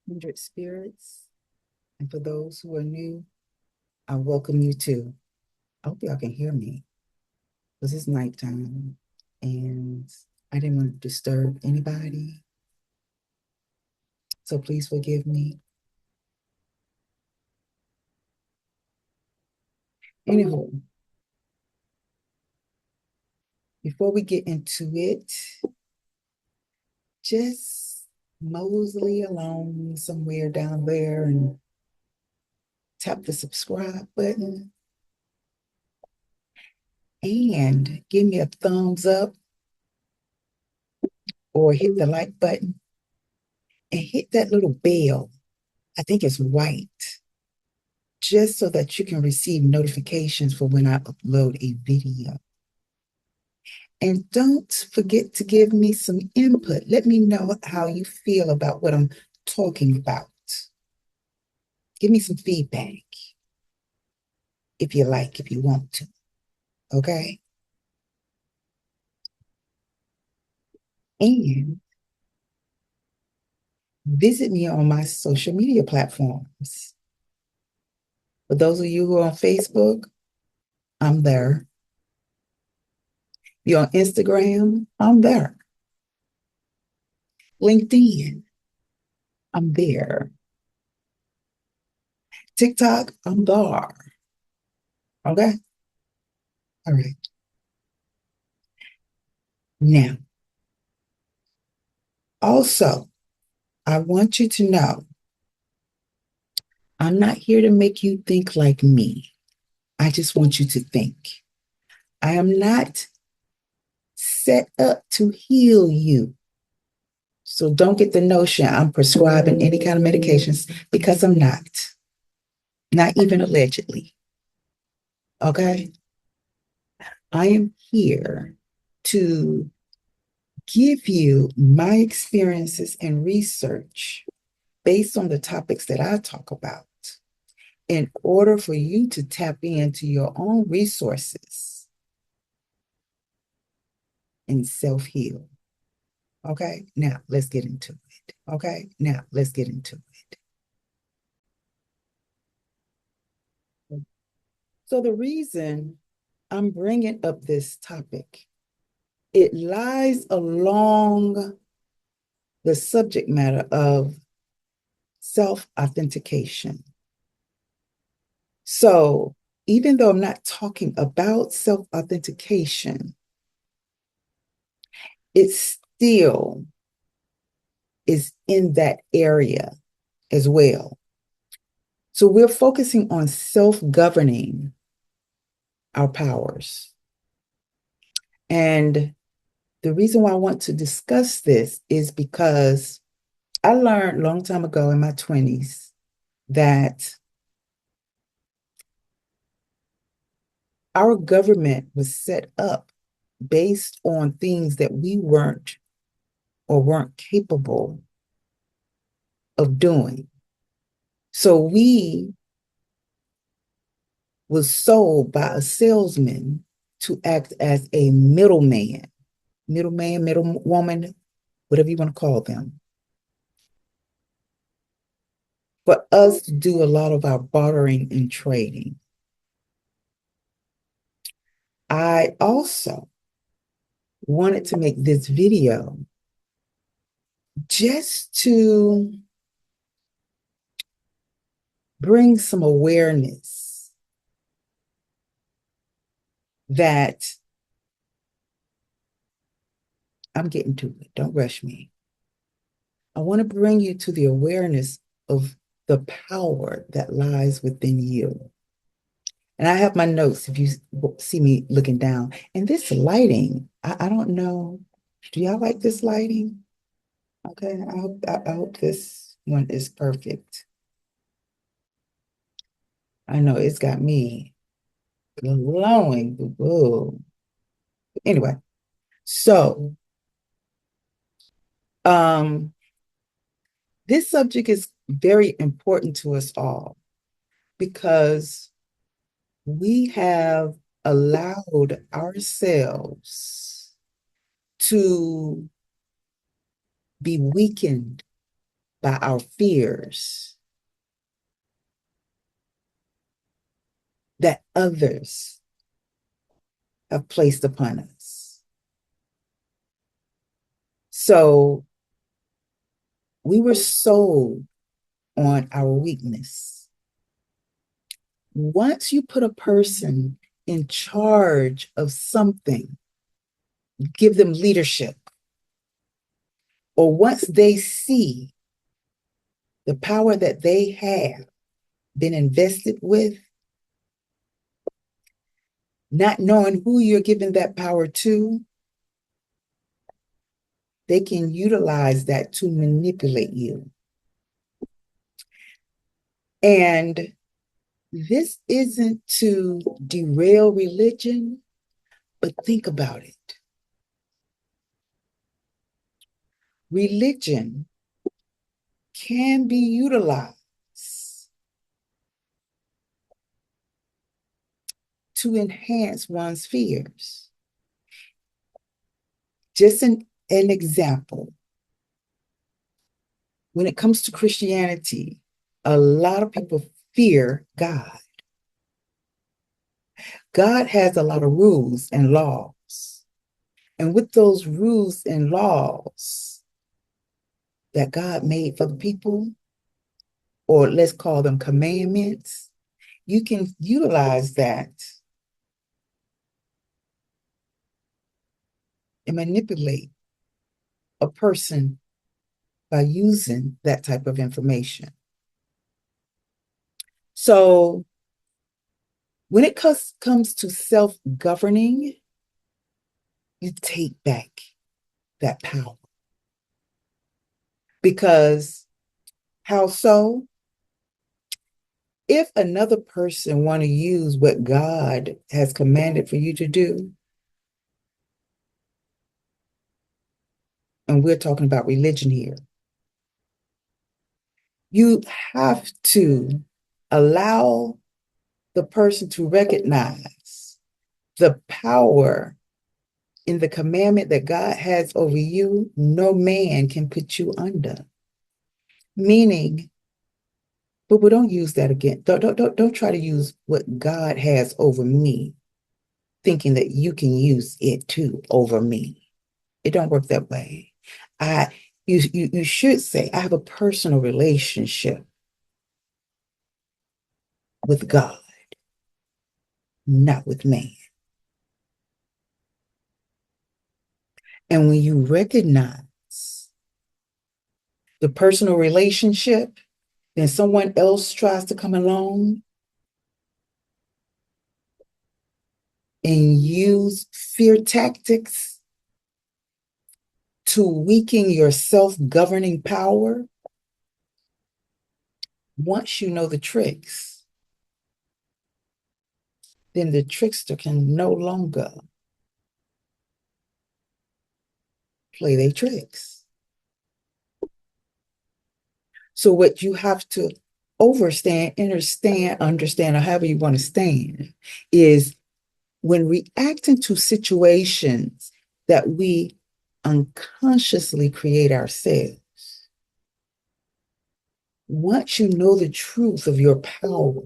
Kindred spirits. And for those who are new, I welcome you too. I hope y'all can hear me because it's nighttime and I didn't want to disturb anybody. So please forgive me. Anywho, before we get into it, just mosey along somewhere down there and tap the subscribe button and give me a thumbs up or hit the like button and hit that little bell. I think it's white, just so that you can receive notifications for when I upload a video. And don't forget to give me some input. Let me know how you feel about what I'm talking about. Give me some feedback if you like, if you want to. Okay? And visit me on my social media platforms. For those of you who are on Facebook, I'm there. If you're on Instagram, I'm there. LinkedIn, I'm there. TikTok, I'm there. Okay? All right. Now, also, I want you to know I'm not here to make you think like me. I just want you to think. I am not set up to heal you. So don't get the notion I'm prescribing any kind of medications because I'm not even allegedly. Okay? I am here to give you my experiences and research based on the topics that I talk about in order for you to tap into your own resources and self heal. Okay, now let's get into it. Okay, now let's get into it. So, the reason I'm bringing up this topic, it lies along the subject matter of self authentication. So, even though I'm not talking about self authentication, it still is in that area as well. So, we're focusing on self governing our powers. And the reason why I want to discuss this is because I learned a long time ago in my 20s that our government was set up based on things that we weren't capable of doing. So we was sold by a salesman to act as a middleman, middle woman, whatever you want to call them, for us to do a lot of our bartering and trading. I also wanted to make this video just to bring some awareness that I'm getting to it. Don't rush me. I want to bring you to the awareness of the power that lies within you. And I have my notes if you see me looking down. And this lighting, I don't know. Do y'all like this lighting? Okay, I hope this one is perfect. I know it's got me glowing. Whoa. Anyway, so um, this subject is very important to us all because we have allowed ourselves to be weakened by our fears that others have placed upon us. So we were sold on our weakness. Once you put a person in charge of something, give them leadership, or once they see the power that they have been invested with, not knowing who you're giving that power to, they can utilize that to manipulate you. And this isn't to derail religion, but think about it. Religion can be utilized to enhance one's fears. Just an example. When it comes to Christianity, a lot of people fear God. God has a lot of rules and laws. And with those rules and laws that God made for the people, or let's call them commandments, you can utilize that and manipulate a person by using that type of information. So when it comes to self-governing, you take back that power. Because how so? If another person want to use what God has commanded for you to do, and we're talking about religion here, you have to allow the person to recognize the power in the commandment that God has over you. No man can put you under. Meaning, but we don't use that again. Don't try to use what God has over me, thinking that you can use it too over me. It don't work that way. You should say, I have a personal relationship with God, not with man. And when you recognize the personal relationship, then someone else tries to come along and use fear tactics to weaken your self-governing power. Once you know the tricks, then the trickster can no longer play their tricks. So what you have to understand, or however you want to stand, is when reacting to situations that we unconsciously create ourselves, once you know the truth of your power,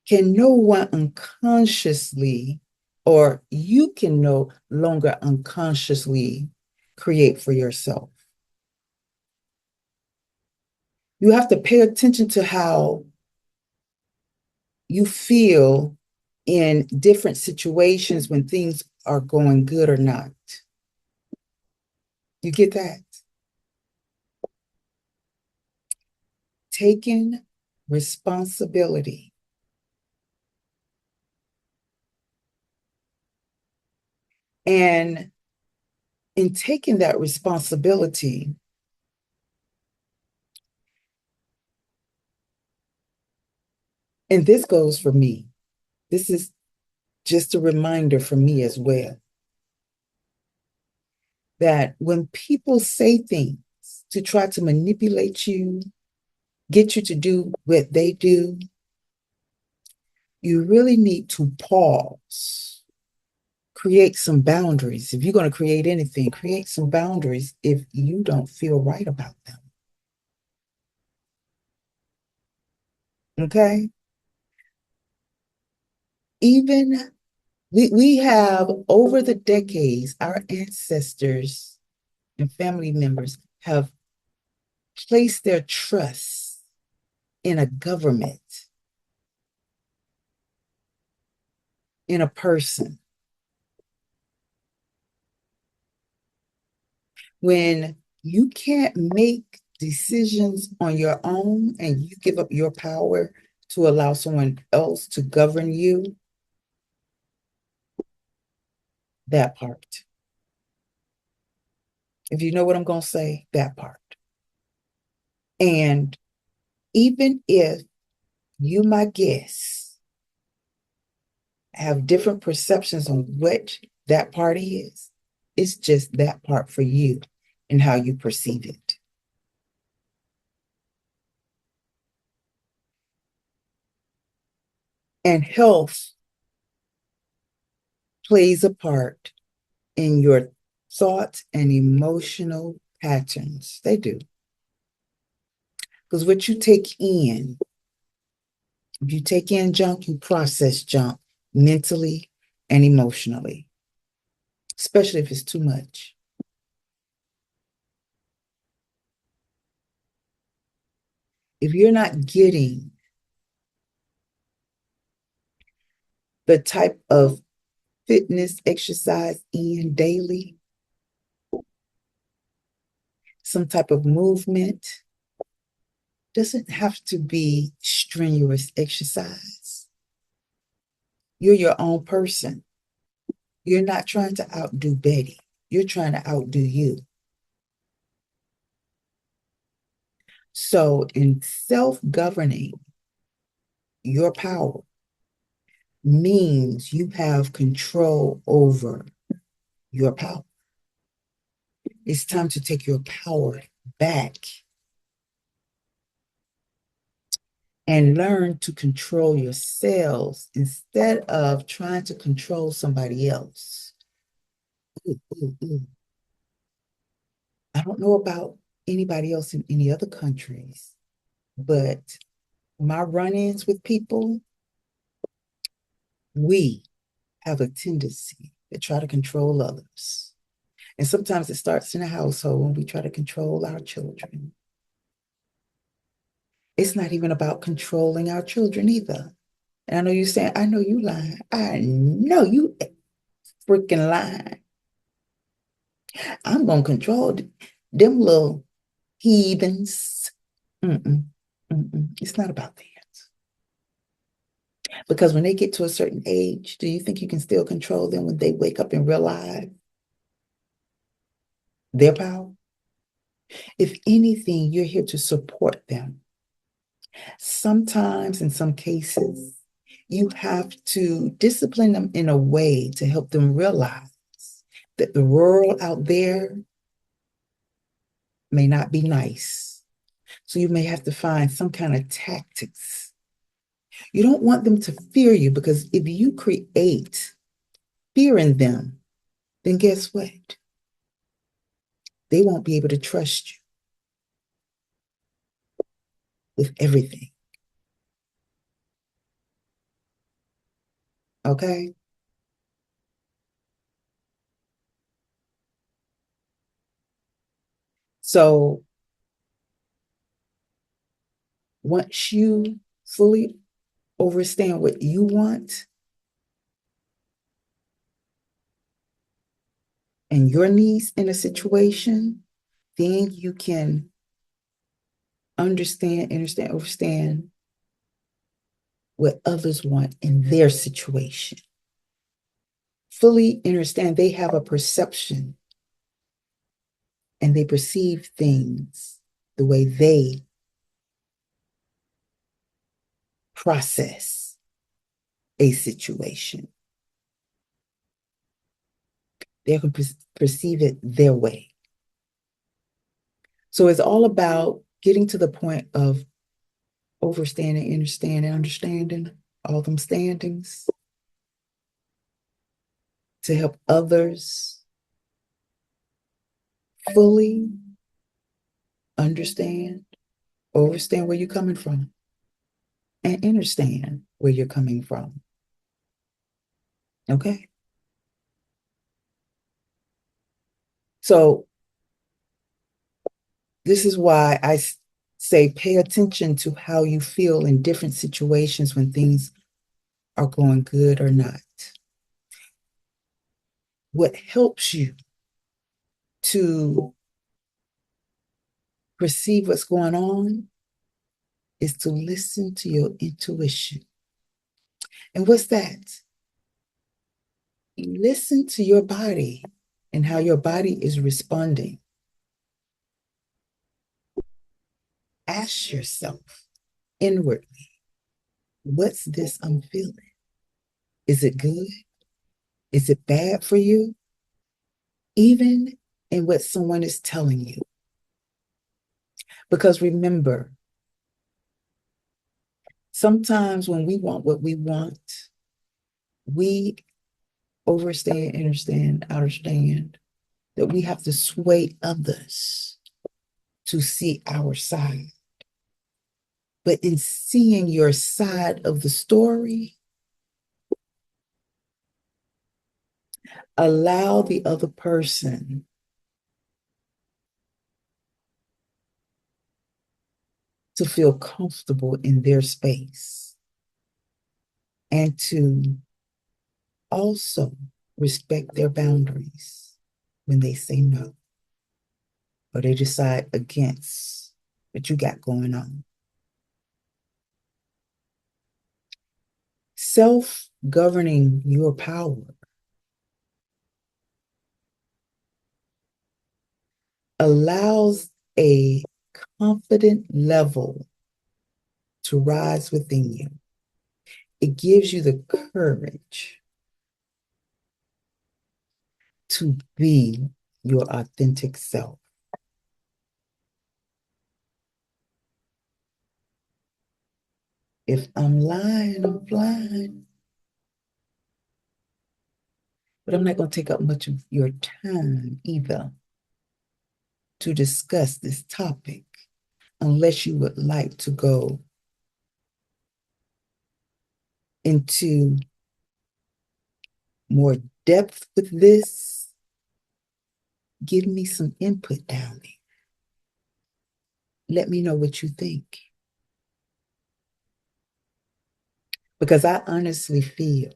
can no one unconsciously, or you can no longer unconsciously create for yourself. You have to pay attention to how you feel in different situations when things are going good or not. You get that? Taking responsibility. And in taking that responsibility, and this goes for me, this is just a reminder for me as well, that when people say things to try to manipulate you, get you to do what they do, you really need to pause, create some boundaries. If you're going to create anything, create some boundaries if you don't feel right about them. Okay? Even we have over the decades, our ancestors and family members have placed their trust in a government, in a person. When you can't make decisions on your own and you give up your power to allow someone else to govern you, that part. If you know what I'm going to say, that part. And even if you, my guess, have different perceptions on what that part is, it's just that part for you and how you perceive it. And health plays a part in your thoughts and emotional patterns. They do. Because what you take in, if you take in junk, you process junk mentally and emotionally, especially if it's too much. If you're not getting the type of fitness exercise in daily, some type of movement, doesn't have to be strenuous exercise. You're your own person. You're not trying to outdo Betty. You're trying to outdo you. So, in self-governing your power means you have control over your power. It's time to take your power back and learn to control yourselves instead of trying to control somebody else. Ooh, ooh, ooh. I don't know about anybody else in any other countries, but my run-ins with people, we have a tendency to try to control others. And sometimes it starts in a household when we try to control our children. It's not even about controlling our children either. And I know you're saying, I know you lying. I know you freaking lying. I'm going to control them little heathens. Mm-mm, mm-mm. It's not about that. Because when they get to a certain age, do you think you can still control them when they wake up and realize their power? If anything, you're here to support them. Sometimes, in some cases, you have to discipline them in a way to help them realize that the world out there may not be nice. So you may have to find some kind of tactics. You don't want them to fear you because if you create fear in them, then guess what? They won't be able to trust you with everything. Okay? So once you fully understand what you want and your needs in a situation, then you can understand what others want in their situation. Fully understand they have a perception and they perceive things the way they process a situation. They can perceive it their way. So it's all about getting to the point of overstanding, understanding all them standings. to help others fully understand, understand where you're coming from, and understand where you're coming from. Okay? So, this is why I say pay attention to how you feel in different situations when things are going good or not. What helps you to perceive what's going on is to listen to your intuition. And what's that? You listen to your body and how your body is responding. Ask yourself inwardly, what's this I'm feeling? Is it good? Is it bad for you? Even in what someone is telling you. Because remember, sometimes when we want what we want, we overstand, understand that we have to sway others to see our side. But in seeing your side of the story, allow the other person to feel comfortable in their space and to also respect their boundaries when they say no or they decide against what you got going on. Self-governing your power allows a confident level to rise within you. It gives you the courage to be your authentic self. If I'm lying, I'm blind. But I'm not going to take up much of your time either to discuss this topic unless you would like to go into more depth with this. Give me some input down there. Let me know what you think. Because I honestly feel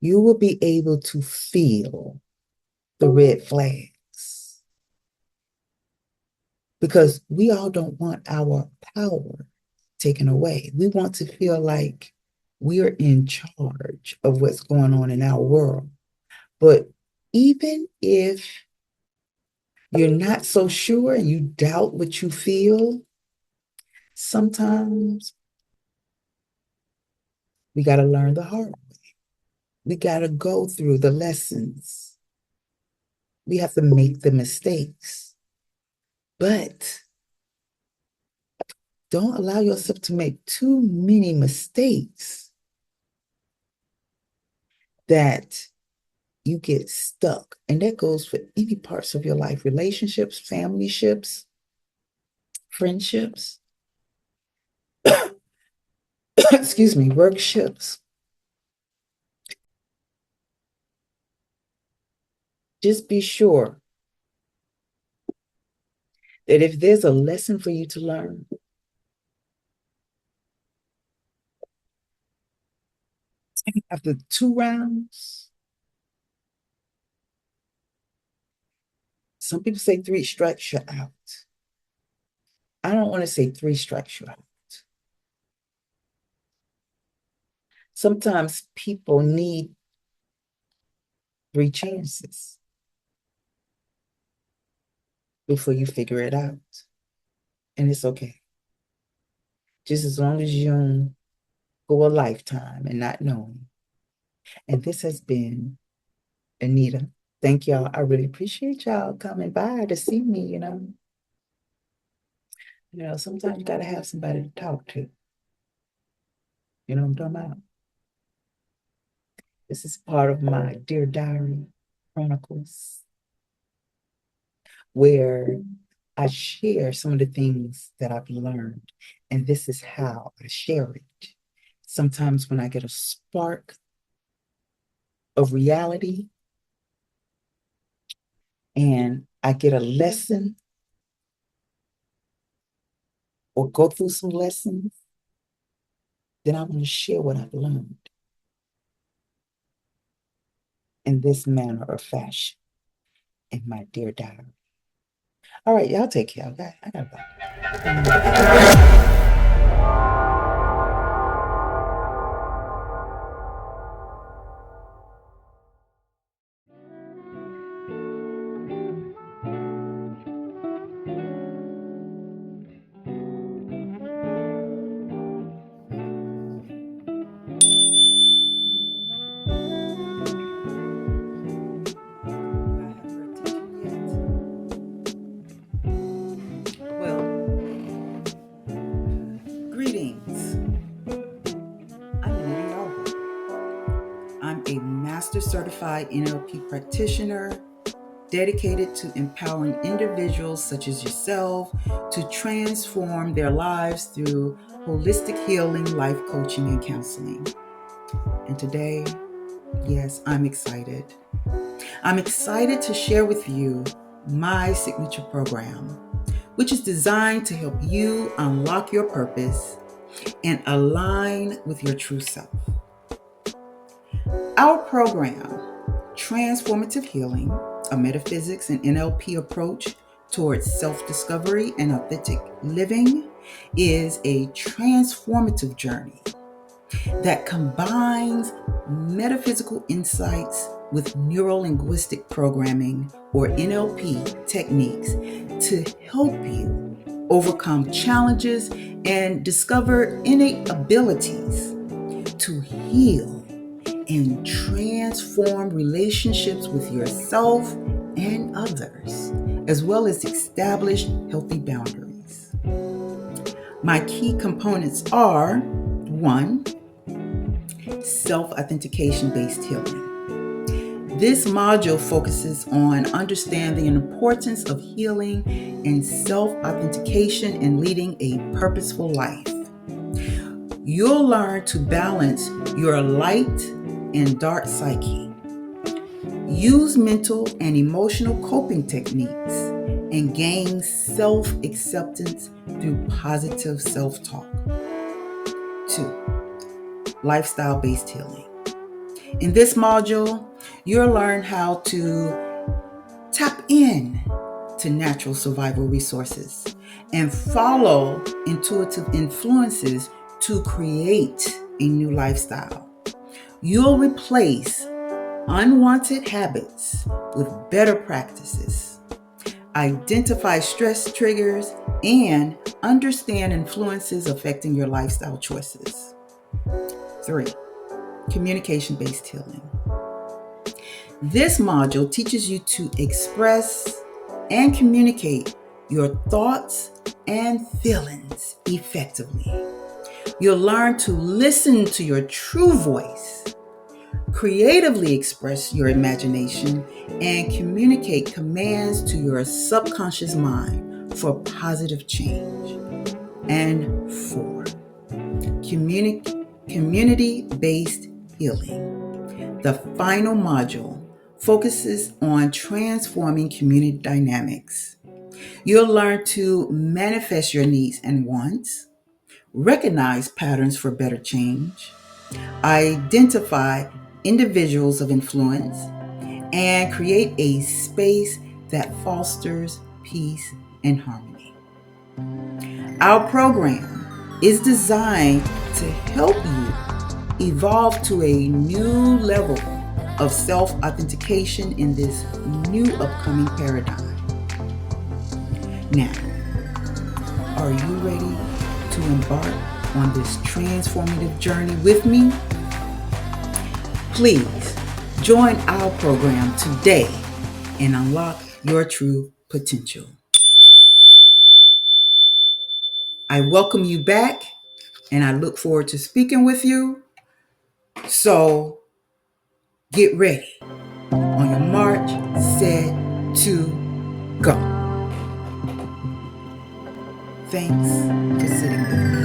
you will be able to feel the red flags. Because we all don't want our power taken away. We want to feel like we're in charge of what's going on in our world. But even if you're not so sure and you doubt what you feel, sometimes we got to learn the hard way. We got to go through the lessons. We have to make the mistakes. But don't allow yourself to make too many mistakes that you get stuck. And that goes for any parts of your life, relationships, family ships, friendships, excuse me, workshops. Just be sure that if there's a lesson for you to learn, after 2 rounds, some people say 3 strikes you're out. I don't want to say 3 strikes you're out. Sometimes people need 3 chances before you figure it out. And it's okay. Just as long as you don't go a lifetime and not knowing. And this has been Anita. Thank y'all. I really appreciate y'all coming by to see me, sometimes you got to have somebody to talk to. You know what I'm talking about? This is part of my Dear Diary Chronicles, where I share some of the things that I've learned, and this is how I share it. Sometimes when I get a spark of reality and I get a lesson or go through some lessons, then I want to share what I've learned in this manner or fashion in my Dear Diary. All right, y'all take care. I got Greetings. I'm Anita Yarbrough. I'm a Master Certified NLP practitioner dedicated to empowering individuals such as yourself to transform their lives through holistic healing, life coaching, and counseling. And today, yes, I'm excited. I'm excited to share with you my signature program, which is designed to help you unlock your purpose and align with your true self. Our program, Transformative Healing, a metaphysics and NLP approach towards self-discovery and authentic living, is a transformative journey that combines metaphysical insights with neuro-linguistic programming or NLP techniques to help you overcome challenges and discover innate abilities to heal and transform relationships with yourself and others, as well as establish healthy boundaries. My key components are 1, self-authentication based healing. This module focuses on understanding the importance of healing and self-authentication and leading a purposeful life. You'll learn to balance your light and dark psyche. Use mental and emotional coping techniques and gain self-acceptance through positive self-talk. 2, lifestyle-based healing. In this module, you'll learn how to tap in to natural survival resources and follow intuitive influences to create a new lifestyle. You'll replace unwanted habits with better practices, identify stress triggers, and understand influences affecting your lifestyle choices. 3, communication-based healing. This module teaches you to express and communicate your thoughts and feelings effectively. You'll learn to listen to your true voice, creatively express your imagination, and communicate commands to your subconscious mind for positive change. And 4, community-based healing. The final module focuses on transforming community dynamics. You'll learn to manifest your needs and wants, recognize patterns for better change, identify individuals of influence, and create a space that fosters peace and harmony. Our program is designed to help you evolve to a new level of self-authentication in this new upcoming paradigm. Now, are you ready to embark on this transformative journey with me? Please join our program today and unlock your true potential. I welcome you back, and I look forward to speaking with you. So Get ready. On your march, set, to, go. Thanks for sitting with me.